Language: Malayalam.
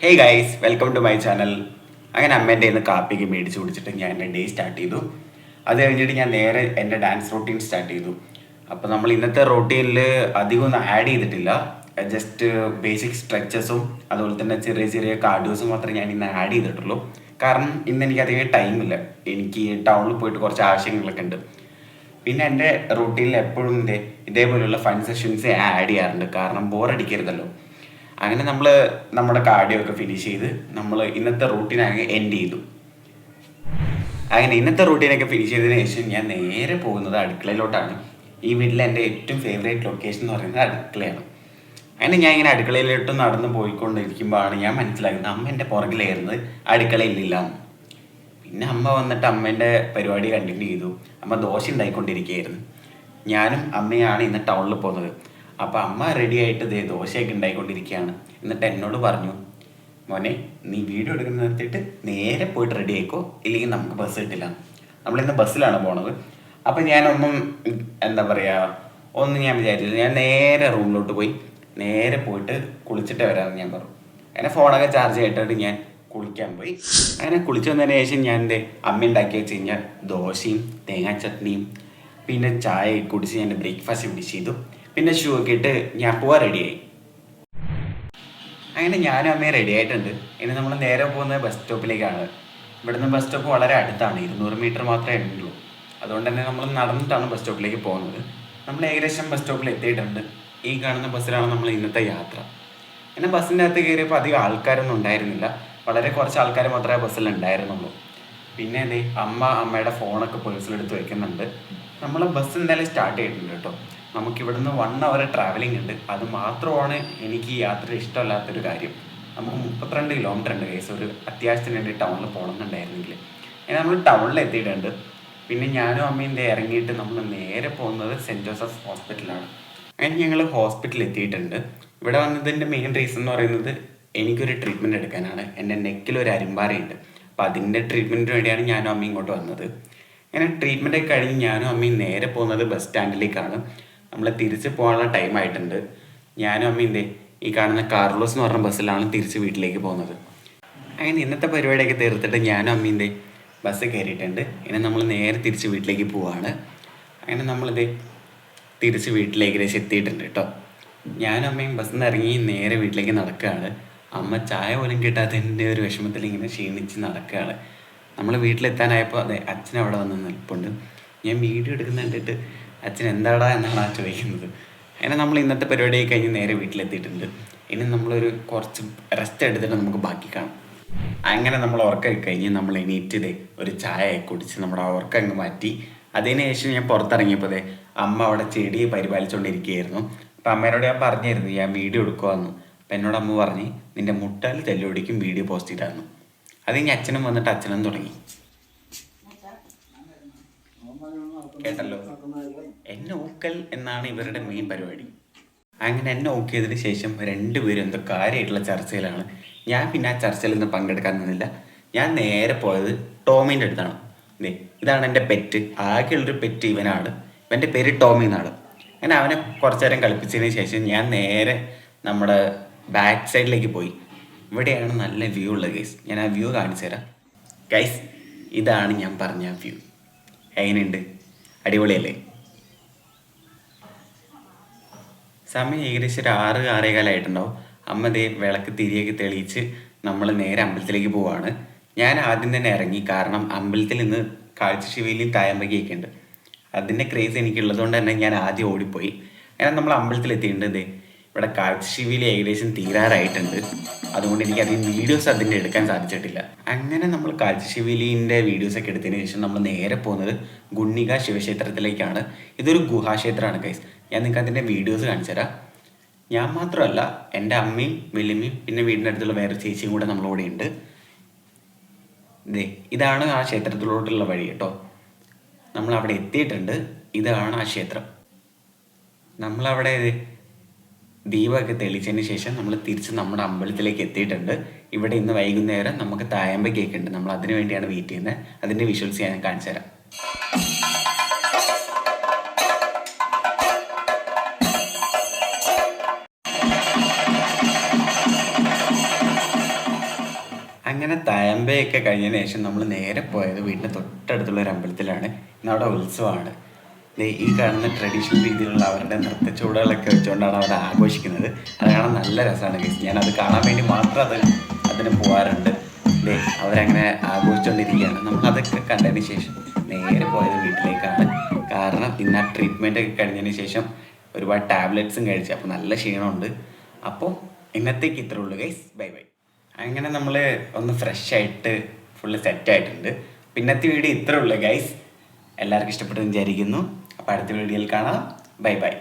Hey guys, welcome to my channel. അങ്ങനെ അമ്മേൻ്റെ ഇന്ന് കാപ്പിക്ക് മേടിച്ച് കുടിച്ചിട്ട് ഞാൻ എൻ്റെ ഡേ സ്റ്റാർട്ട് ചെയ്തു. അത് കഴിഞ്ഞിട്ട് ഞാൻ നേരെ എൻ്റെ ഡാൻസ് റൂട്ടീൻ സ്റ്റാർട്ട് ചെയ്തു. അപ്പോൾ നമ്മൾ ഇന്നത്തെ റൂട്ടീനിൽ അധികം ഒന്നും ആഡ് ചെയ്തിട്ടില്ല. ജസ്റ്റ് ബേസിക് സ്ട്രെച്ചസും അതുപോലെ തന്നെ ചെറിയ ചെറിയ കാർഡിയോസും മാത്രമേ ഞാൻ ഇന്ന് ആഡ് ചെയ്തിട്ടുള്ളൂ. കാരണം ഇന്ന് എനിക്ക് അധികം ടൈമില്ല. എനിക്ക് ടൗണിൽ പോയിട്ട് കുറച്ച് ആവശ്യങ്ങളൊക്കെ ഉണ്ട്. പിന്നെ എൻ്റെ റൂട്ടീനിൽ എപ്പോഴും ഇതേപോലെയുള്ള ഫൺ സെഷൻസ് ആഡ് ചെയ്യാറുണ്ട്. കാരണം ബോറടിക്കരുതല്ലോ. അങ്ങനെ നമ്മൾ നമ്മുടെ കാർഡിയോ ഒക്കെ ഫിനിഷ് ചെയ്ത് നമ്മൾ ഇന്നത്തെ റൂട്ടീനൊക്കെ എൻഡ് ചെയ്തു. അങ്ങനെ ഇന്നത്തെ റൂട്ടീനൊക്കെ ഫിനിഷ് ചെയ്തതിന് ശേഷം ഞാൻ നേരെ പോകുന്നത് അടുക്കളയിലോട്ടാണ്. ഈ വീട്ടിലെ എൻ്റെ ഏറ്റവും ഫേവറേറ്റ് ലൊക്കേഷൻ എന്ന് പറയുന്നത് അടുക്കളയാണ്. അങ്ങനെ ഞാൻ ഇങ്ങനെ അടുക്കളയിലോട്ട് നടന്ന് പോയിക്കൊണ്ടിരിക്കുമ്പോഴാണ് ഞാൻ മനസ്സിലാക്കുന്നത് അമ്മ എൻ്റെ പുറകിലായിരുന്നത് അടുക്കളയിലില്ല. പിന്നെ അമ്മ വന്നിട്ട് അമ്മേൻ്റെ പരിപാടി കണ്ടിന്യൂ ചെയ്തു. അമ്മ ദോശ ഉണ്ടായിക്കൊണ്ടിരിക്കുകയായിരുന്നു. ഞാനും അമ്മയാണ് ഇന്ന് ടൗണിൽ പോകുന്നത്. അപ്പോൾ അമ്മ റെഡി ആയിട്ട് ദോശയൊക്കെ ഉണ്ടായിക്കൊണ്ടിരിക്കുകയാണ്. എന്നിട്ട് എന്നോട് പറഞ്ഞു, മോനെ നീ വീഡിയോ എടുക്കുന്ന നിർത്തിയിട്ട് നേരെ പോയിട്ട് റെഡി ആയിക്കോ, ഇല്ലെങ്കിൽ നമുക്ക് ബസ് കിട്ടില്ല. നമ്മളിന്ന് ബസ്സിലാണ് പോണത്. അപ്പം ഞാനൊന്നും എന്താ പറയുക ഒന്നും ഞാൻ വിചാരിച്ചില്ല. ഞാൻ നേരെ റൂമിലോട്ട് പോയി നേരെ പോയിട്ട് കുളിച്ചിട്ട് വരാമെന്ന് ഞാൻ പറഞ്ഞു. അങ്ങനെ ഫോണൊക്കെ ചാർജ് ചെയ്തിട്ട് ഞാൻ കുളിക്കാൻ പോയി. അങ്ങനെ കുളിച്ചു വന്നതിന് ശേഷം ഞാൻ എൻ്റെ അമ്മ ഉണ്ടാക്കി വെച്ച് കഴിഞ്ഞാൽ ദോശയും തേങ്ങാ ചട്നിയും പിന്നെ ചായ കുടിച്ച് ഞാൻ ബ്രേക്ക്ഫാസ്റ്റ് ഫിനിഷ് ചെയ്തു. പിന്നെ ഷൂ ഒക്കെ ഇട്ട് ഞാൻ പോവാൻ റെഡിയായി. അങ്ങനെ ഞാനും അമ്മയും റെഡി ആയിട്ടുണ്ട്. ഇനി നമ്മൾ നേരെ പോകുന്നത് ബസ് സ്റ്റോപ്പിലേക്കാണ്. ഇവിടുന്ന് ബസ് സ്റ്റോപ്പ് വളരെ അടുത്താണ്, 200 മീറ്റർ മാത്രമേ ഉള്ളൂ. അതുകൊണ്ട് തന്നെ നമ്മൾ നടന്നിട്ടാണ് ബസ് സ്റ്റോപ്പിലേക്ക് പോകുന്നത്. നമ്മൾ ഏകദേശം ബസ് സ്റ്റോപ്പിൽ എത്തിയിട്ടുണ്ട്. ഈ കാണുന്ന ബസ്സിലാണ് നമ്മൾ ഇന്നത്തെ യാത്ര. പിന്നെ ബസ്സിൻ്റെ അകത്ത് കയറിയപ്പോൾ അധികം ആൾക്കാരൊന്നും ഉണ്ടായിരുന്നില്ല. വളരെ കുറച്ച് ആൾക്കാർ മാത്രമേ ബസ്സിൽ ഉണ്ടായിരുന്നുള്ളൂ. പിന്നെ അമ്മയുടെ ഫോണൊക്കെ പേഴ്സിലെടുത്ത് വെക്കുന്നുണ്ട്. നമ്മൾ ബസ് എന്തായാലും സ്റ്റാർട്ട് ചെയ്തിട്ടുണ്ട് കേട്ടോ. നമുക്കിവിടുന്ന് 1 hour ട്രാവലിംഗ് ഉണ്ട്. അത് മാത്രമാണ് എനിക്ക് ഈ യാത്ര ഇഷ്ടമല്ലാത്തൊരു കാര്യം. നമുക്ക് 32 കിലോമീറ്റർ ഉണ്ട് കേസ്, ഒരു അത്യാവശ്യത്തിന് വേണ്ടി ടൗണിൽ പോകണമെന്നുണ്ടായിരുന്നെങ്കിൽ. അങ്ങനെ നമ്മൾ ടൗണിൽ എത്തിയിട്ടുണ്ട്. പിന്നെ ഞാനും അമ്മയും ഇറങ്ങിയിട്ട് നമ്മൾ നേരെ പോകുന്നത് സെൻറ്റ് ജോസഫ് ഹോസ്പിറ്റലാണ്. അങ്ങനെ ഞങ്ങൾ ഹോസ്പിറ്റലിൽ എത്തിയിട്ടുണ്ട്. ഇവിടെ വന്നതിൻ്റെ മെയിൻ റീസൺ എന്ന് പറയുന്നത് എനിക്കൊരു ട്രീറ്റ്മെൻറ്റ് എടുക്കാനാണ്. എൻ്റെ നെക്കിലൊരു അരിമ്പാറയുണ്ട്. അപ്പോൾ അതിൻ്റെ ട്രീറ്റ്മെൻറ്റിന് വേണ്ടിയാണ് ഞാനും അമ്മയും ഇങ്ങോട്ട് വന്നത്. അങ്ങനെ ട്രീറ്റ്മെൻറ്റ് ഒക്കെ കഴിഞ്ഞ് ഞാനും അമ്മയും നേരെ പോകുന്നത് ബസ് സ്റ്റാൻഡിലേക്കാണ്. നമ്മൾ തിരിച്ച് പോകാനുള്ള ടൈം ആയിട്ടുണ്ട്. ഞാനും അമ്മയും ഈ കാണുന്ന കാർലോസ് എന്ന് പറഞ്ഞ ബസ്സിലാണ് തിരിച്ച് വീട്ടിലേക്ക് പോകുന്നത്. അങ്ങനെ ഇന്നത്തെ പരിപാടിയൊക്കെ തീർത്തിട്ട് ഞാനും അമ്മയും ബസ് കയറിയിട്ടുണ്ട്. ഇനി നമ്മൾ നേരെ തിരിച്ച് വീട്ടിലേക്ക് പോവാണ്. അങ്ങനെ തിരിച്ച് വീട്ടിലേക്ക് ഏകദേശം എത്തിയിട്ടുണ്ട് കേട്ടോ. ഞാനും അമ്മയും ബസ്സിൽ നിന്ന് ഇറങ്ങി നേരെ വീട്ടിലേക്ക് നടക്കുകയാണ്. അമ്മ ചായ പോലും കിട്ടാത്തതിൻ്റെ ഒരു വിഷമത്തിൽ ഇങ്ങനെ ക്ഷീണിച്ച് നടക്കുകയാണ്. നമ്മൾ വീട്ടിലെത്താനായപ്പോൾ അച്ഛൻ അവിടെ വന്ന് നിൽപ്പുണ്ട്. ഞാൻ വീഡിയോ എടുക്കുന്ന കണ്ടിട്ട് അച്ഛൻ എന്താടാ എന്നാണ് ചോദിക്കുന്നത്. അങ്ങനെ നമ്മൾ ഇന്നത്തെ പരിപാടി കഴിഞ്ഞ് നേരെ വീട്ടിലെത്തിയിട്ടുണ്ട്. ഇനി നമ്മളൊരു കുറച്ച് റെസ്റ്റ് എടുത്തിട്ട് നമുക്ക് ബാക്കി കാണാം. അങ്ങനെ നമ്മൾ ഉറക്കമൊക്കെ കഴിഞ്ഞ് നമ്മൾ എണീറ്റ് ഒരു ചായ കുടിച്ച് നമ്മുടെ ഉറക്കം അങ്ങ് മാറ്റി. അതിനുശേഷം ഞാൻ പുറത്തിറങ്ങിയപ്പോൾ അമ്മ അവിടെ ചെടിയെ പരിപാലിച്ചുകൊണ്ടിരിക്കുകയായിരുന്നു. അപ്പം അമ്മേനോട് ഞാൻ പറഞ്ഞായിരുന്നു ഞാൻ വീഡിയോ എടുക്കുവാന്ന്. അപ്പം എന്നോട് അമ്മ പറഞ്ഞ് നിൻ്റെ മുട്ടാൽ തല്ലുപിടിക്കും വീഡിയോ പോസ്റ്റ് ചെയ്തായിരുന്നു. അത് കഴിഞ്ഞ് അച്ഛനും വന്നിട്ട് അച്ഛനും തുടങ്ങി. കേട്ടല്ലോ, എന്നെ ഊക്കൽ എന്നാണ് ഇവരുടെ മെയിൻ പരിപാടി. അങ്ങനെ എന്നെ ഊക്കിയതിന് ശേഷം രണ്ടുപേരും എന്തോ കാര്യമായിട്ടുള്ള ചർച്ചയിലാണ്. ഞാൻ പിന്നെ ആ ചർച്ചയിൽ നിന്ന് പങ്കെടുക്കാൻ നിന്നില്ല. ഞാൻ നേരെ പോയത് ടോമിൻ്റെ അടുത്താണ്. ഇതാണ് എൻ്റെ പെറ്റ്, ആകെയുള്ളൊരു പെറ്റ് ഇവനാണ്. ഇവൻ്റെ പേര് ടോമി എന്നാണ്. അങ്ങനെ അവനെ കുറച്ചു നേരം കളിപ്പിച്ചതിന് ശേഷം ഞാൻ നേരെ നമ്മുടെ ബാക്ക് സൈഡിലേക്ക് പോയി. ഇവിടെയാണ് നല്ല വ്യൂ ഉള്ളത് ഗൈസ്. ഞാൻ ആ വ്യൂ കാണിച്ചു തരാം. ഗൈസ്, ഇതാണ് ഞാൻ പറഞ്ഞ വ്യൂ. എങ്ങനെയുണ്ട്? അടിപൊളിയല്ലേ? സമയം ഏകദേശം ഒരു 6-6:15 അമ്മ വിളക്ക് തിരിയൊക്കെ തെളിയിച്ച് നമ്മൾ നേരെ അമ്പലത്തിലേക്ക് പോവാണ്. ഞാൻ ആദ്യം തന്നെ ഇറങ്ങി. കാരണം അമ്പലത്തിൽ നിന്ന് കാഴ്ചശിവയിലും തായമ്പകയൊക്കെ ഉണ്ട്. അതിൻ്റെ ക്രേസ് എനിക്കുള്ളത് കൊണ്ട് തന്നെ ഞാൻ ആദ്യം ഓടിപ്പോയി. അങ്ങനെ നമ്മൾ അമ്പലത്തിലെത്തിയിട്ടുണ്ട്. ഇവിടെ കാഴ്ചശിവയിൽ ഏകദേശം തീരാറായിട്ടുണ്ട്. അതുകൊണ്ട് എനിക്ക് അധികം വീഡിയോസ് അതിൻ്റെ എടുക്കാൻ സാധിച്ചിട്ടില്ല. അങ്ങനെ നമ്മൾ കാഴ്ചശിവലിൻ്റെ വീഡിയോസൊക്കെ എടുത്തതിന് ശേഷം നമ്മൾ നേരെ പോകുന്നത് ഗുണ്ണിക ശിവക്ഷേത്രത്തിലേക്കാണ്. ഇതൊരു ഗുഹാക്ഷേത്രമാണ് ഗൈസ്. ഞാൻ നിങ്ങൾക്ക് അതിൻ്റെ വീഡിയോസ് കാണിച്ചു തരാം. ഞാൻ മാത്രമല്ല, എൻ്റെ അമ്മയും വലിയമ്മയും പിന്നെ വീടിൻ്റെ അടുത്തുള്ള വേറെ ചേച്ചിയും കൂടെ നമ്മളോടെ ഉണ്ട്. ഇതാണ് ആ ക്ഷേത്രത്തിലോട്ടുള്ള വഴി കേട്ടോ. നമ്മളവിടെ എത്തിയിട്ടുണ്ട്. ഇതാണ് ആ ക്ഷേത്രം. നമ്മളവിടെ ദീപമൊക്കെ തെളിച്ചതിന് ശേഷം നമ്മൾ തിരിച്ച് നമ്മുടെ അമ്പലത്തിലേക്ക് എത്തിയിട്ടുണ്ട്. ഇവിടെ ഇന്ന് വൈകുന്നേരം നമുക്ക് തായമ്പകയൊക്കെ ഉണ്ട്. നമ്മൾ അതിനു വേണ്ടിയാണ് വെയിറ്റ് ചെയ്യുന്നത്. അതിൻ്റെ വിഷ്വൽസ് ഞാൻ കാണിച്ചു തരാം. അങ്ങനെ തയമ്പയൊക്കെ കഴിഞ്ഞതിന് ശേഷം നമ്മൾ നേരെ പോയത് വീടിൻ്റെ തൊട്ടടുത്തുള്ള ഒരു അമ്പലത്തിലാണ്. ഇന്ന് അവിടെ ഉത്സവമാണ്. ദേ ഈ കാണുന്ന ട്രഡീഷണൽ രീതിയിലുള്ള അവരുടെ നൃത്തച്ചുവടുകളൊക്കെ വെച്ചുകൊണ്ടാണ് അവിടെ ആഘോഷിക്കുന്നത്. അത് കാണാൻ നല്ല രസമാണ് ഗൈസ്. ഞാനത് കാണാൻ വേണ്ടി മാത്രം അതിന് പോകാറുണ്ട്. ദേ അവരങ്ങനെ ആഘോഷിച്ചുകൊണ്ടിരിക്കുകയാണ്. നമ്മളതൊക്കെ കണ്ടതിന് ശേഷം നേരെ പോയത് വീട്ടിലേക്കാണ്. കാരണം ഇന്ന് ആ ട്രീറ്റ്മെൻ്റ് ഒക്കെ കഴിഞ്ഞതിന് ശേഷം ഒരുപാട് ടാബ്ലറ്റ്സും കഴിച്ചു. അപ്പോൾ നല്ല ക്ഷീണമുണ്ട്. അപ്പോൾ ഇന്നത്തേക്ക് ഇത്രേ ഉള്ളൂ ഗൈസ്. Bye bye. അങ്ങനെ നമ്മൾ ഒന്ന് ഫ്രഷ് ആയിട്ട് ഫുള്ള് സെറ്റായിട്ടുണ്ട്. പിന്നത്തെ വീഡിയോ ഇത്രേ ഉള്ളൂ ഗൈസ്. എല്ലാവർക്കും ഇഷ്ടപ്പെട്ടെന്ന് വിചാരിക്കുന്നു. അപ്പോൾ അടുത്ത വീഡിയോയിൽ കാണാം. Bye bye.